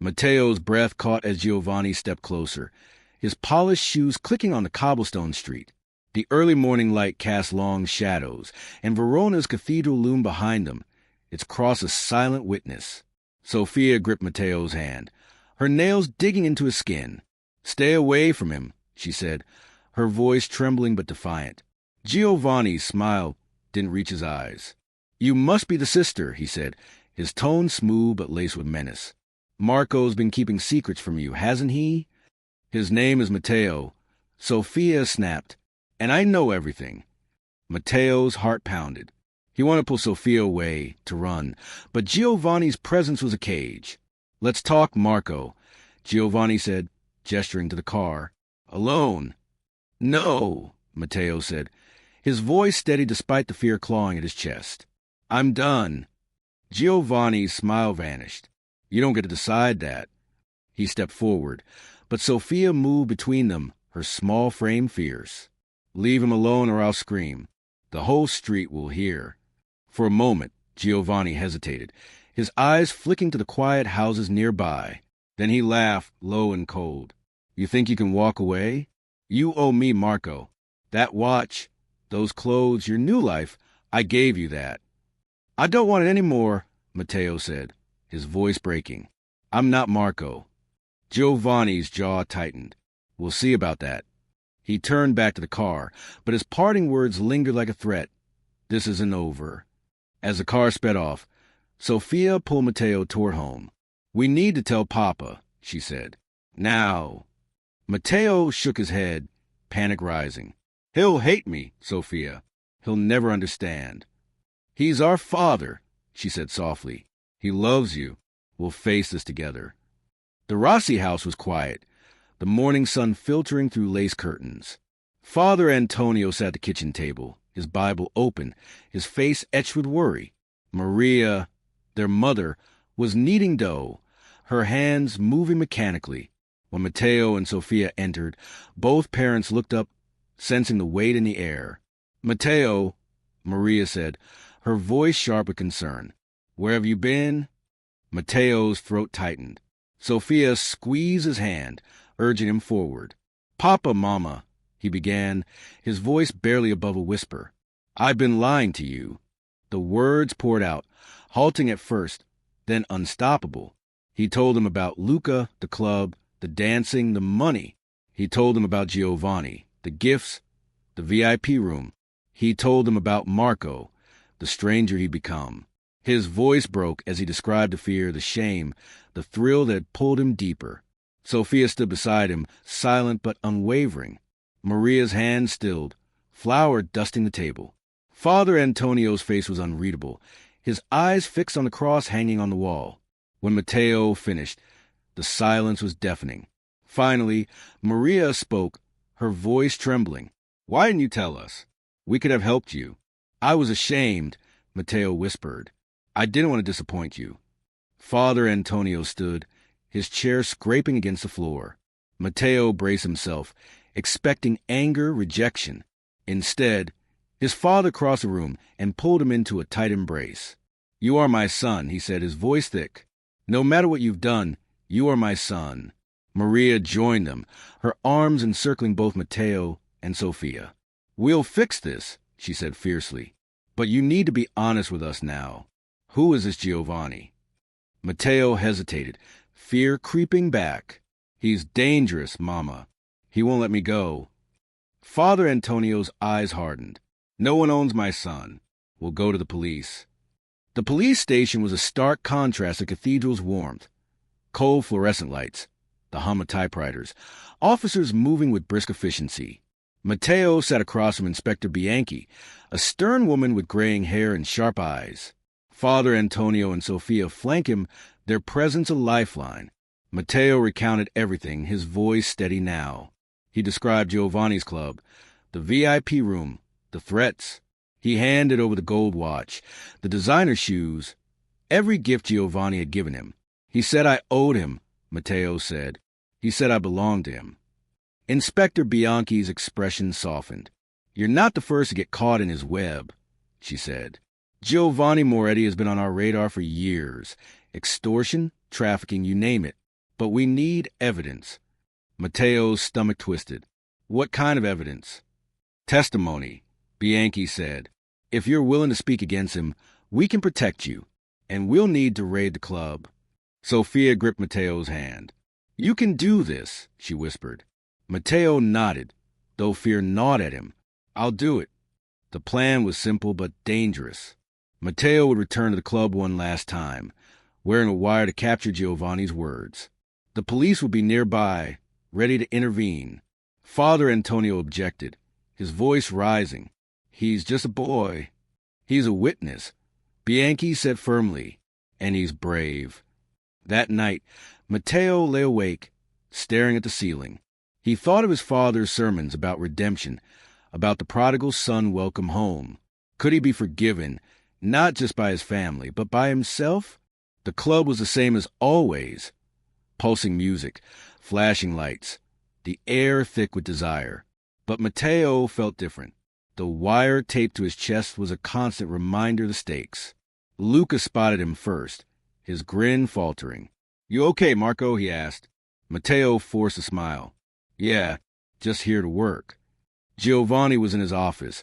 Matteo's breath caught as Giovanni stepped closer, his polished shoes clicking on the cobblestone street. The early morning light cast long shadows, and Verona's cathedral loomed behind them, its cross a silent witness. Sophia gripped Matteo's hand, her nails digging into his skin. "Stay away from him," she said, her voice trembling but defiant. Giovanni's smile didn't reach his eyes. "You must be the sister," he said, his tone smooth but laced with menace. "Marco's been keeping secrets from you, hasn't he?" "His name is Matteo," Sophia snapped, "and I know everything." Matteo's heart pounded. He wanted to pull Sophia away, to run, but Giovanni's presence was a cage. "Let's talk, Marco," Giovanni said, gesturing to the car. "Alone." "No," Matteo said, his voice steady despite the fear clawing at his chest. "I'm done." Giovanni's smile vanished. "You don't get to decide that." He stepped forward, but Sophia moved between them, her small frame fierce. "Leave him alone or I'll scream. The whole street will hear." For a moment, Giovanni hesitated, his eyes flicking to the quiet houses nearby. Then he laughed, low and cold. "You think you can walk away? You owe me, Marco. That watch, those clothes, your new life, I gave you that." "I don't want it any more," Matteo said, his voice breaking. "I'm not Marco." Giovanni's jaw tightened. "We'll see about that." He turned back to the car, but his parting words lingered like a threat. "This isn't over." As the car sped off, Sophia pulled Matteo toward home. "We need to tell Papa," she said. "Now." Matteo shook his head, panic rising. "He'll hate me, Sophia. He'll never understand." "He's our father," she said softly. "He loves you. We'll face this together." The Rossi house was quiet, the morning sun filtering through lace curtains. Father Antonio sat at the kitchen table, his Bible open, his face etched with worry. Maria, their mother, was kneading dough, her hands moving mechanically. When Matteo and Sophia entered, both parents looked up, sensing the weight in the air. "Matteo," Maria said, her voice sharp with concern. "Where have you been?" Matteo's throat tightened. Sophia squeezed his hand, urging him forward. "Papa, Mama," he began, his voice barely above a whisper. "I've been lying to you." The words poured out, halting at first, then unstoppable. He told them about Luca, the club, the dancing, the money. He told them about Giovanni, the gifts, the VIP room. He told them about Marco, the stranger he'd become. His voice broke as he described the fear, the shame, the thrill that had pulled him deeper. Sophia stood beside him, silent but unwavering. Maria's hand stilled, flour dusting the table. Father Antonio's face was unreadable, his eyes fixed on the cross hanging on the wall. When Matteo finished, the silence was deafening. Finally, Maria spoke, her voice trembling. "Why didn't you tell us? We could have helped you." "I was ashamed," Matteo whispered. "I didn't want to disappoint you." Father Antonio stood, his chair scraping against the floor. Matteo braced himself, expecting anger, rejection. Instead, his father crossed the room and pulled him into a tight embrace. "You are my son," he said, his voice thick. "No matter what you've done, you are my son." Maria joined them, her arms encircling both Matteo and Sophia. "We'll fix this," she said fiercely. "But you need to be honest with us now. Who is this Giovanni?" Matteo hesitated, fear creeping back. "He's dangerous, Mama. He won't let me go." Father Antonio's eyes hardened. "No one owns my son. We'll go to the police." The police station was a stark contrast to Cathedral's warmth. Cold fluorescent lights, the hum of typewriters, officers moving with brisk efficiency. Matteo sat across from Inspector Bianchi, a stern woman with graying hair and sharp eyes. Father Antonio and Sophia flanked him, their presence a lifeline. Matteo recounted everything, his voice steady now. He described Giovanni's club, the VIP room, the threats. He handed over the gold watch, the designer shoes, every gift Giovanni had given him. "He said I owed him," Matteo said. "He said I belonged to him." Inspector Bianchi's expression softened. "You're not the first to get caught in his web," she said. "Giovanni Moretti has been on our radar for years. Extortion, trafficking, you name it. But we need evidence. Matteo's stomach twisted. What kind of evidence? Testimony, Bianchi said. If you're willing to speak against him, we can protect you, and we'll need to raid the club. Sophia gripped Matteo's hand. You can do this, she whispered. Matteo nodded, though fear gnawed at him. I'll do it. The plan was simple but dangerous. Matteo would return to the club one last time, wearing a wire to capture Giovanni's words. The police would be nearby, ready to intervene. Father Antonio objected, his voice rising. He's just a boy. He's a witness, Bianchi said firmly, and he's brave. That night, Matteo lay awake, staring at the ceiling. He thought of his father's sermons about redemption, about the prodigal son welcome home. Could he be forgiven, not just by his family, but by himself? The club was the same as always. Pulsing music, flashing lights, the air thick with desire. But Matteo felt different. The wire taped to his chest was a constant reminder of the stakes. Luca spotted him first, his grin faltering. You okay, Marco? He asked. Matteo forced a smile. Yeah, just here to work. Giovanni was in his office,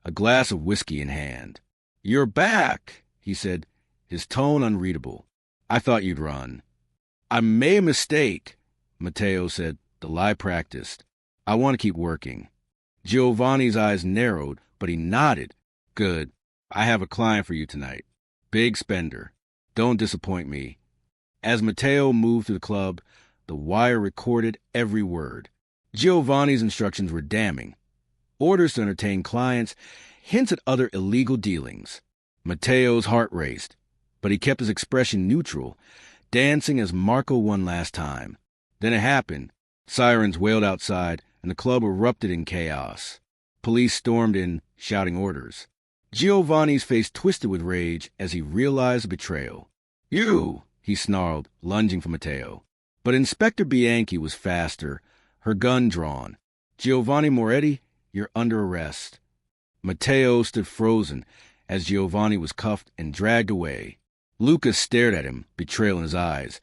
a glass of whiskey in hand. You're back, he said, his tone unreadable. I thought you'd run. I made a mistake, Matteo said, the lie practiced. I want to keep working. Giovanni's eyes narrowed, but he nodded. Good. I have a client for you tonight. Big spender. Don't disappoint me. As Matteo moved through the club, the wire recorded every word. Giovanni's instructions were damning. Orders to entertain clients, hints at other illegal dealings. Matteo's heart raced, but he kept his expression neutral, dancing as Marco won last time. Then it happened. Sirens wailed outside, and the club erupted in chaos. Police stormed in, shouting orders. Giovanni's face twisted with rage as he realized the betrayal. You, he snarled, lunging for Matteo. But Inspector Bianchi was faster, her gun drawn. Giovanni Moretti, you're under arrest. Matteo stood frozen as Giovanni was cuffed and dragged away. Luca stared at him, betrayal in his eyes.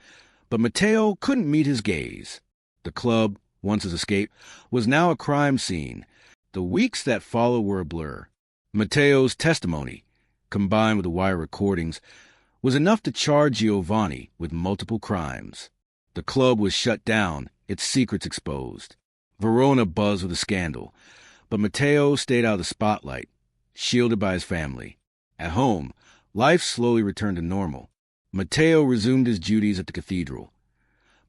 But Matteo couldn't meet his gaze. The club, once his escape, was now a crime scene. The weeks that followed were a blur. Matteo's testimony, combined with the wire recordings, was enough to charge Giovanni with multiple crimes. The club was shut down, its secrets exposed. Verona buzzed with a scandal, but Matteo stayed out of the spotlight, shielded by his family. At home, life slowly returned to normal. Matteo resumed his duties at the cathedral.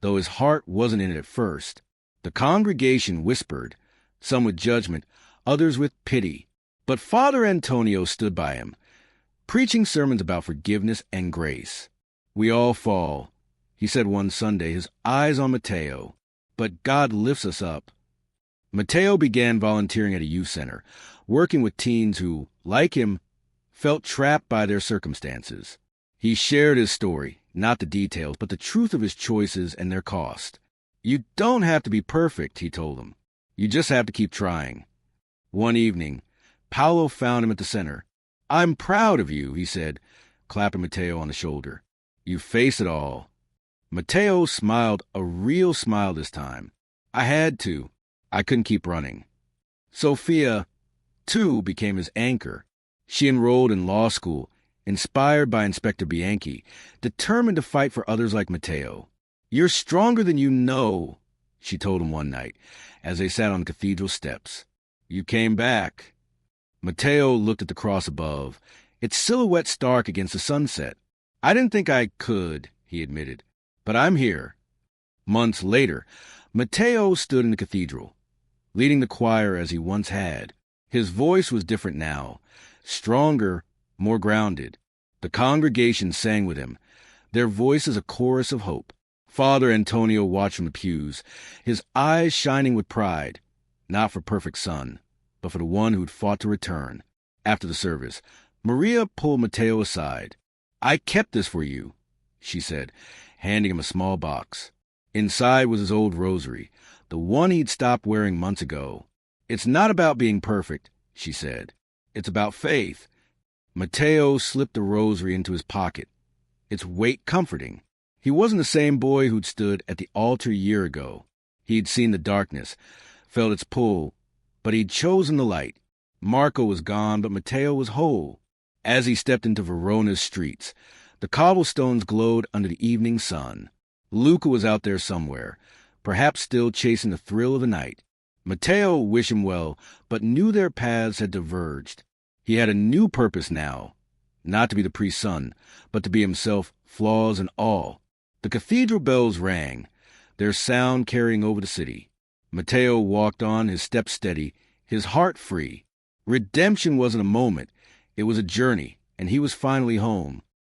Though his heart wasn't in it at first, the congregation whispered, some with judgment, others with pity. But Father Antonio stood by him, preaching sermons about forgiveness and grace. We all fall, he said one Sunday, his eyes on Matteo. But God lifts us up. Matteo began volunteering at a youth center, working with teens who, like him, felt trapped by their circumstances. He shared his story, not the details, but the truth of his choices and their cost. You don't have to be perfect, he told them. You just have to keep trying. One evening, Paolo found him at the center. I'm proud of you, he said, clapping Matteo on the shoulder. You face it all. Matteo smiled, a real smile this time. I had to. I couldn't keep running. Sophia, too, became his anchor. She enrolled in law school, inspired by Inspector Bianchi, determined to fight for others like Matteo. You're stronger than you know, she told him one night, as they sat on the cathedral steps. You came back. Matteo looked at the cross above, its silhouette stark against the sunset. I didn't think I could, he admitted, but I'm here. Months later, Matteo stood in the cathedral, leading the choir as he once had. His voice was different now, stronger, more grounded. The congregation sang with him, their voices a chorus of hope. Father Antonio watched from the pews, his eyes shining with pride, not for perfect son, but for the one who'd fought to return. After the service, Maria pulled Matteo aside. I kept this for you, she said, handing him a small box. Inside was his old rosary, the one he'd stopped wearing months ago. It's not about being perfect, she said. It's about faith. Matteo slipped the rosary into his pocket, its weight comforting. He wasn't the same boy who'd stood at the altar a year ago. He'd seen the darkness, felt its pull, but he'd chosen the light. Marco was gone, but Matteo was whole. As he stepped into Verona's streets, the cobblestones glowed under the evening sun. Luca was out there somewhere, perhaps still chasing the thrill of the night. Matteo wished him well, but knew their paths had diverged. He had a new purpose now, not to be the priest's son, but to be himself, flaws and all. The cathedral bells rang, their sound carrying over the city. Matteo walked on, his step steady, his heart free. Redemption wasn't a moment, it was a journey, and he was finally home.